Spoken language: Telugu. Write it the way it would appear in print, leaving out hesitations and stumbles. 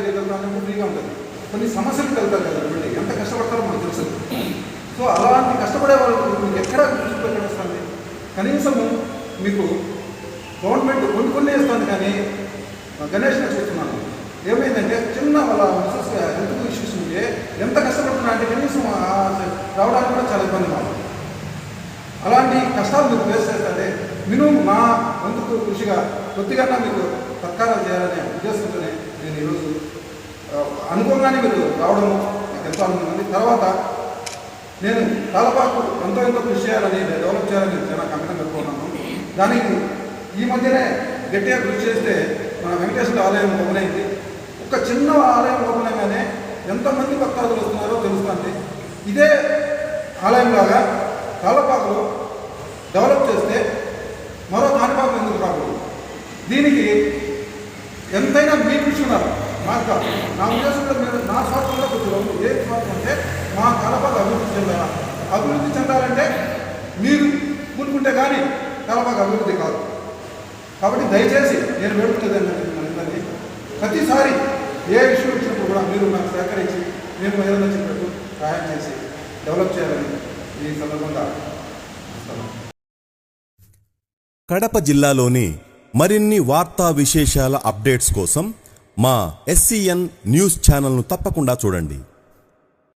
చేయగలుగుతాను ఫ్రీగా ఉంటుంది. కొన్ని సమస్యలకు వెళ్తారు కదా వెళ్ళి ఎంత కష్టపడతారో మనకు తెలుసు. సో అలాంటి కష్టపడే వాళ్ళు మీకు ఎక్కడ దృష్టిలో వస్తుంది. కనీసము మీకు గవర్నమెంట్ కొన్ని ఇస్తుంది, కానీ గణేష్ని చూస్తున్నాను ఏమైందంటే చిన్న వాళ్ళ హెల్త్ ఇష్యూస్ ఉంటే ఎంత కష్టపడుతున్నా అంటే కనీసం రావడానికి కూడా చాలా ఇబ్బంది మాకు. అలాంటి కష్టాలు మీరు ఫేస్ చేస్తే మినిమం నా వంతుకు కృషిగా కొద్దిగా మీకు సత్కారాలు చేయాలనే ఉద్దేశంతోనే నేను ఈరోజు అనుకోగానే మీరు రావడం నాకు ఎంతో ఆనందంగా ఉంది. తర్వాత నేను తాళపాకు ఎంతో కృషి చేయాలని డెవలప్ చేయాలని చాలా కంపెనీ పెట్టుకున్నాను. దానికి ఈ మధ్యనే గట్టిగా కృషి చేస్తే మన వెంకటేశ్వర ఆలయం ఓపెన్ అయింది. ఒక చిన్న ఆలయం ఓపెన్ అయిగానే ఎంతమంది భక్తాదులు వస్తున్నారో తెలుస్తుంది. ఇదే ఆలయంలాగా తాళపాకులో డెవలప్ చేస్తే మరో కాణిపాకు ఎందుకు రాకూడదు? దీనికి ఎంతైనా మీ కృషి ఉన్నారు. నాకు కాదు, నా ఉద్దేశంలో మీరు నా స్వార్థంలో కొద్దిగా ఏ స్వార్థం అంటే మా కాలపాకు అభివృద్ధి చెందాలంటే మీరు కూరుకుంటే కానీ కాలపాకు అభివృద్ధి కాదు. కాబట్టి దయచేసి నేను వేడుకునేది మనందరినీ ప్రతిసారి ఏ ఇష్యూ వచ్చినప్పుడు కూడా మీరు నాకు సహకరించి మేము ఏదైనా చెప్పినట్టు సహాయం చేసి డెవలప్ చేయాలని ఈ సందర్భంగా కడప జిల్లాలోని మరిన్ని వార్తా విశేషాల అప్డేట్స్ కోసం మా SCN న్యూస్ ఛానల్ను తప్పకుండా చూడండి.